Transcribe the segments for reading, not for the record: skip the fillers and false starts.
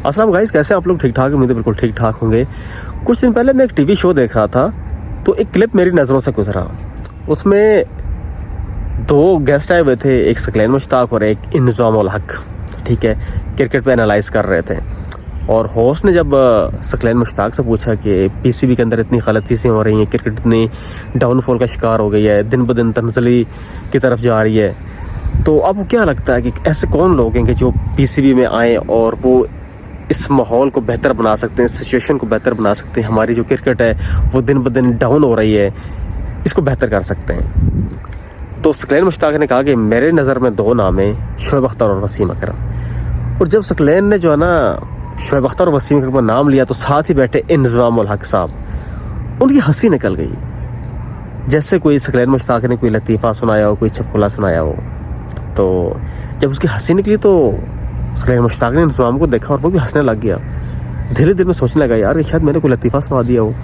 अस्सलाम गाइस, कैसे आप लोग? ठीक ठाक? उम्मीद है बिल्कुल ठीक ठाक होंगे। कुछ दिन पहले मैं एक टीवी शो देख रहा था तो एक क्लिप मेरी नज़रों से गुजरा। उसमें दो गेस्ट आए हुए थे, एक सकलैन मुश्ताक और एक इंज़ाम उल हक। ठीक है, क्रिकेट पे एनालाइज कर रहे थे और होस्ट ने जब सकलैन मुश्ताक से पूछा कि पीसीबी के अंदर इतनी गलत चीज़ें हो रही हैं, क्रिकेट इतनी डाउनफॉल का शिकार हो गई है, दिन ब दिन तंज़ली की तरफ जा रही है, तो आपको क्या लगता है कि ऐसे कौन लोग हैं कि जो पीसीबी में आएँ और वो इस माहौल को बेहतर बना सकते हैं, सिचुएशन को बेहतर बना सकते हैं, हमारी जो क्रिकेट है वो दिन ब दिन डाउन हो रही है, इसको बेहतर कर सकते हैं? तो सकलैन मुश्ताक ने कहा कि मेरे नज़र में दो नाम हैं, शोएब अख्तर और वसीम अकरम। और जब सकलैन ने जो है ना शोएब अख्तर और वसीम अकरम का नाम लिया तो साथ ही बैठे इंज़ाम उल हक साहब, उनकी हंसी निकल गई, जैसे कोई सकलैन मुश्ताक ने कोई लतीफ़ा सुनाया हो, कोई चुटकुला सुनाया हो। तो जब उसकी हंसी निकली तो सकलैन मुश्ताक ने इंज़ाम को देखा और वो भी हंसने लग गया। धीरे धीरे में सोचने लगा, यार शायद मैंने कोई लतीफ़ा सुना दिया हो।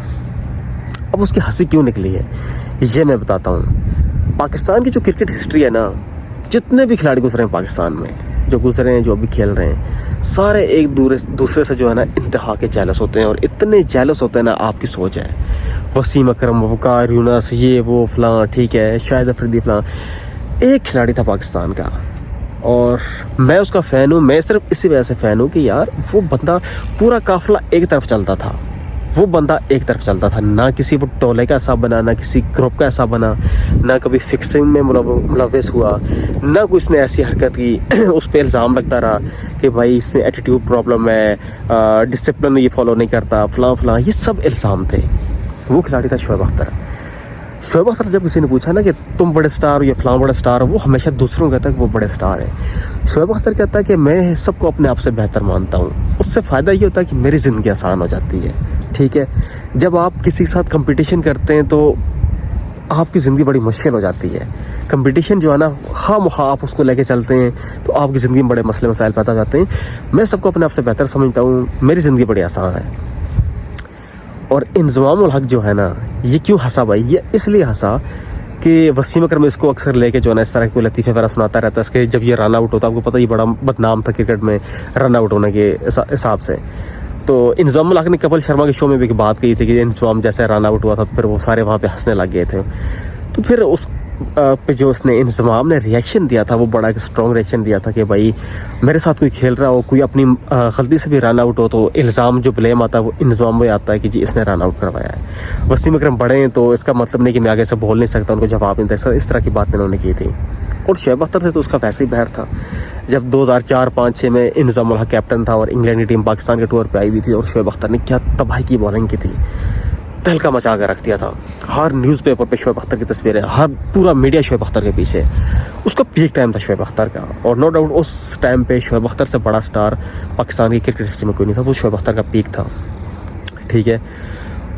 अब उसकी हंसी क्यों निकली है ये मैं बताता हूँ। पाकिस्तान की जो क्रिकेट हिस्ट्री है ना, जितने भी खिलाड़ी गुजरे हैं पाकिस्तान में, जो गुजरे हैं, जो अभी खेल रहे हैं, सारे एक दूसरे से जो है ना इंतहा के जेलस होते हैं। और इतने जेलस होते हैं ना, आपकी सोच है। वसीम अकरम, वकार यूनस, ये वो फलां, ठीक है, शाहिद अफरीदी फलां। एक खिलाड़ी था पाकिस्तान का और मैं उसका फ़ैन हूँ। मैं सिर्फ इसी वजह से फ़ैन हूँ कि यार वो बंदा, पूरा काफ़िला एक तरफ चलता था, वो बंदा एक तरफ चलता था, ना किसी वो टोले का हिस्सा बना, ना किसी ग्रुप का हिस्सा बना, ना कभी फिक्सिंग में मुलव्वस हुआ, ना कोई इसने ऐसी हरकत की उस पर इल्ज़ाम लगता रहा कि भाई इसमें एटीट्यूड प्रॉब्लम है, डिसिप्लिन ये फॉलो नहीं करता, फलां फलां, ये सब इल्ज़ाम थे। वो खिलाड़ी था शोएब अख्तर। शोएब अख्तर जब किसी ने पूछा ना कि तुम बड़े स्टार हो या फलां बड़े स्टार हो, वो हमेशा दूसरों को कहता है कि वो बड़े स्टार है। शोएब अख्तर कहता है कि मैं सबको अपने आप से बेहतर मानता हूँ। उससे फ़ायदा ये होता है कि मेरी ज़िंदगी आसान हो जाती है। ठीक है, जब आप किसी के साथ कंपटीशन करते हैं तो आपकी ज़िंदगी बड़ी मुश्किल हो जाती है। कंपटीशन जो है ना, खामख़ा आप उसको लेके चलते हैं तो आपकी ज़िंदगी में बड़े मसले मसाइल पैदा हो जाते हैं। मैं सबको अपने आप से बेहतर समझता हूँ, मेरी ज़िंदगी बड़ी आसान है। और इंज़ाम उल हक जो है ना, ये क्यों हंसा भाई? ये इसलिए हंसा कि वसीम अकरम इसको अक्सर लेके जो है ना इस तरह के लतीफ़े वगैरह सुनाता रहता है। इसके जब ये रन आउट होता है, आपको पता, ये बड़ा बदनाम था क्रिकेट में रन आउट होने के हिसाब से। तो इंज़ाम उल हक ने कपिल शर्मा के शो में भी एक बात कही थी कि इंज़ाम जैसे रन आउट हुआ था, फिर वो सारे वहाँ पे हंसने लग गए थे। तो फिर उस पे जो उसने इंज़ाम ने रिएक्शन दिया था, वो बड़ा एक स्ट्रॉन्ग रिएक्शन दिया था कि भाई मेरे साथ कोई खेल रहा हो, कोई अपनी गलती से भी रन आउट हो तो इल्ज़ाम जो ब्लेम आता है वो इंज़ाम में आता है कि जी इसने रन आउट करवाया है। वसीम अकरम बड़े हैं तो इसका मतलब नहीं कि मैं आगे से बोल नहीं सकता, उनको जवाब नहीं दे सकता, इस तरह की बात इन्होंने की थी। और शोएब अख्तर थे तो उसका वैसे ही बहर था। जब 2004, 5, 6 में इंज़ाम उल हक कैप्टन था और इंग्लैंड की टीम पाकिस्तान के टूर पे आई हुई थी और शोएब अख्तर ने क्या तबाही की बॉलिंग की थी, तहलका मचा कर रख दिया था। हर न्यूज़पेपर पे शोएब अख्तर की तस्वीरें, हर पूरा मीडिया शोएब अख्तर के पीछे। उसका पीक टाइम था शोएब अख्तर का, और नो डाउट उस टाइम पे शोएब अख्तर से बड़ा स्टार पाकिस्तान की क्रिकेट हिस्ट्री में कोई नहीं था। वो शोएब अख्तर का पीक था। ठीक है,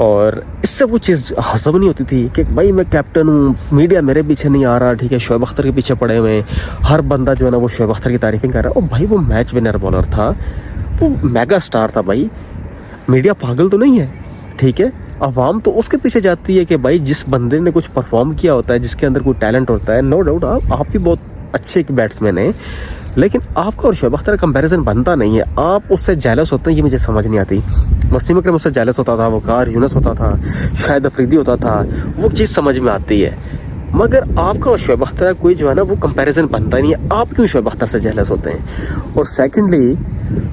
और इससे वो चीज़ हज़म नहीं होती थी कि भाई मैं कैप्टन हूँ, मीडिया मेरे पीछे नहीं आ रहा, ठीक है, शोएब अख्तर के पीछे पड़े हुए हैं, हर बंदा जो है ना वो शोएब अख्तर की तारीफिंग कर रहा है। और भाई वो मैच विनर बॉलर था, वो मेगा स्टार था भाई, मीडिया पागल तो नहीं है। ठीक है, अवाम तो उसके पीछे जाती है कि भाई जिस बंदे ने कुछ परफॉर्म किया होता है, जिसके अंदर कोई टैलेंट होता है। नो डाउट आप भी बहुत अच्छे एक बैट्समैन हैं, लेकिन आपका और शोएब अख्तर का कंपैरिजन बनता नहीं है। आप उससे जेलस होते हैं, ये मुझे समझ नहीं आती। वसीम अकरम उससे जेलस होता था, वकार यूनस होता था, शाहिद अफरीदी होता था, वो चीज़ समझ में आती है। मगर आपका और शोएब अख्तर कोई जो है ना वो कंपैरिजन बनता नहीं है। आप क्यों शोएब अख्तर से जेलस होते हैं? और सेकेंडली,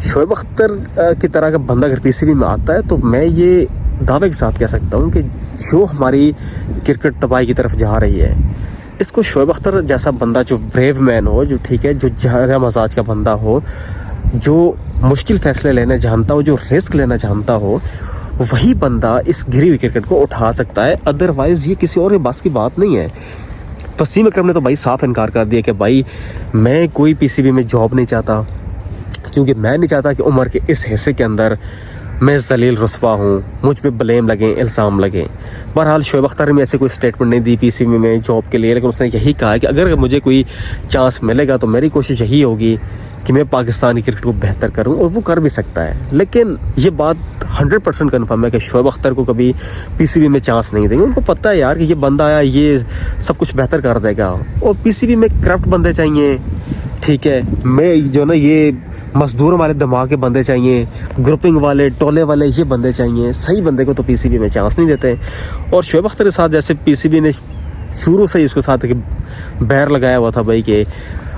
शोएब अख्तर की तरह का बंदा अगर पीसीबी में आता है तो मैं ये दावे के साथ कह सकता हूँ कि जो हमारी क्रिकेट तबाही की तरफ जा रही है, इसको शोएब अख्तर जैसा बंदा, जो ब्रेव मैन हो, जो ठीक है, जो जहरा मजाज का बंदा हो, जो मुश्किल फैसले लेना जानता हो, जो रिस्क लेना जानता हो, वही बंदा इस गिरी हुई क्रिकेट को उठा सकता है। अदरवाइज़ ये किसी और के बस की बात नहीं है। वसीम अकरम ने तो भाई साफ इनकार कर दिया कि भाई मैं कोई पीसीबी में जॉब नहीं चाहता, क्योंकि मैं नहीं चाहता कि उम्र के इस हिस्से के अंदर मैं जलील रुस्वा हूँ, मुझ पे ब्लेम लगे, इल्ज़ाम लगे। बहरहाल शोएब अख्तर ने ऐसे कोई स्टेटमेंट नहीं दी पीसीबी में जॉब के लिए, लेकिन उसने यही कहा कि अगर मुझे कोई चांस मिलेगा तो मेरी कोशिश यही होगी کہ میں پاکستانی کرکٹ کو بہتر کروں، اور وہ کر بھی سکتا ہے، لیکن یہ بات 100% کنفرم ہے کہ شعیب اختر کو کبھی پی سی بی میں چانس نہیں دیں گے۔ ان کو پتہ ہے یار کہ یہ بندہ آیا یہ سب کچھ بہتر کر دے گا، اور پی سی بی میں کرپٹ بندے چاہیے، ٹھیک ہے، میں جو نا یہ مزدوروں والے دماغ کے بندے چاہیے، گروپنگ والے ٹولے والے یہ بندے چاہیے، صحیح بندے کو تو پی سی بی میں چانس نہیں دیتے۔ اور شعیب اختر کے ساتھ جیسے پی سی بی نے شروع سے ہی اس کے ساتھ بیر لگایا ہوا تھا بھائی کہ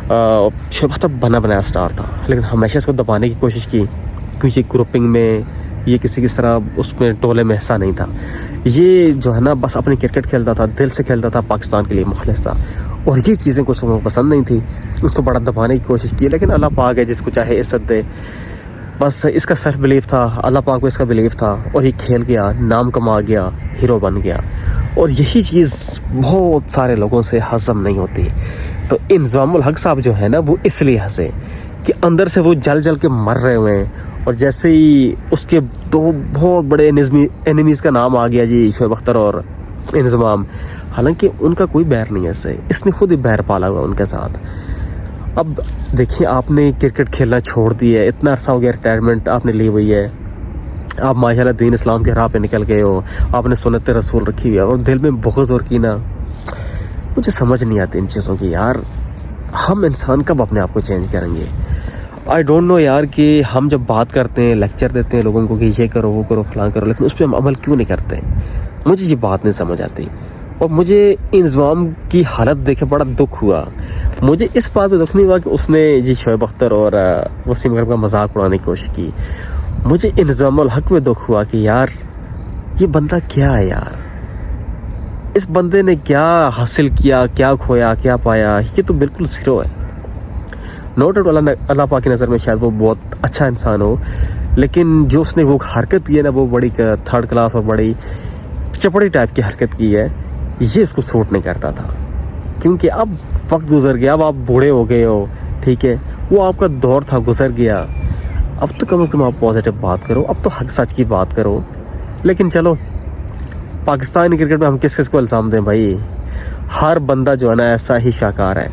شعیب اختر بنا بنایا سٹار تھا، لیکن ہمیشہ اس کو دبانے کی کوشش کی، کیونکہ گروپنگ میں یہ کسی طرح اس میں ٹولے میں حصہ نہیں تھا، یہ جو ہے نا بس اپنی کرکٹ کھیلتا تھا، دل سے کھیلتا تھا، پاکستان کے لیے مخلص تھا، اور یہ چیزیں کچھ لوگوں کو پسند نہیں تھی، اس کو بڑا دبانے کی کوشش کی، لیکن اللہ پاک ہے جس کو چاہے عزت دے، بس اس کا سیلف بلیف تھا، اللہ پاک کو اس کا بلیف تھا، اور یہ کھیل گیا، نام کما گیا، ہیرو بن گیا، اور یہی چیز بہت سارے لوگوں سے ہضم نہیں ہوتی۔ تو انضمام الحق صاحب جو ہے نا وہ اس لیے ہنسے کہ اندر سے وہ جل جل کے مر رہے ہوئے ہیں، اور جیسے ہی اس کے دو بہت بڑے انیمیز کا نام آ گیا جی، شعیب اختر اور انضمام، حالانکہ ان کا کوئی بیر نہیں ہے، اس نے خود ہی بیر پالا ہوا ان کے ساتھ۔ اب دیکھیں آپ نے کرکٹ کھیلنا چھوڑ دی ہے، اتنا عرصہ ہو گیا ریٹائرمنٹ آپ نے لی ہوئی ہے، آپ ماشاءاللہ دین اسلام کے راہ پہ نکل گئے ہو، آپ نے سنت رسول رکھی ہوئی ہے، اور دل میں بغض اور کینہ، مجھے سمجھ نہیں آتی ان چیزوں کی یار۔ ہم انسان کب اپنے آپ کو چینج کریں گے؟ آئی ڈونٹ نو یار کہ ہم جب بات کرتے ہیں، لیکچر دیتے ہیں لوگوں کو کہ یہ کرو وہ کرو فلاں کرو، لیکن اس پہ ہم عمل کیوں نہیں کرتے؟ مجھے یہ بات نہیں سمجھ آتی، اور مجھے انضمام کی حالت دیکھے بڑا دکھ ہوا۔ مجھے اس بات پہ دکھ نہیں ہوا کہ اس نے جی شعیب اختر اور وسیم اکرم کا مذاق اڑانے کی کوشش کی، مجھے انضمام الحق پہ دکھ ہوا کہ یار یہ بندہ کیا ہے یار، اس بندے نے کیا حاصل کیا، کیا کھویا، کیا پایا، یہ تو بالکل زیرو ہے۔ نو ڈاؤٹ اللہ پاک کی نظر میں شاید وہ بہت اچھا انسان ہو، لیکن جو اس نے وہ حرکت کی ہے نا وہ بڑی تھرڈ کلاس اور بڑی چپڑی ٹائپ کی حرکت کی ہے، یہ اس کو سوٹ نہیں کرتا تھا، کیونکہ اب وقت گزر گیا، اب آپ بوڑھے ہو گئے ہو، ٹھیک ہے، وہ آپ کا دور تھا گزر گیا، اب تو کم از کم آپ پازیٹیو بات کرو، اب تو حق سچ کی بات کرو۔ لیکن چلو پاکستانی کرکٹ میں ہم کس کو الزام دیں بھائی، ہر بندہ جو ہے نا ایسا ہی شاکار ہے۔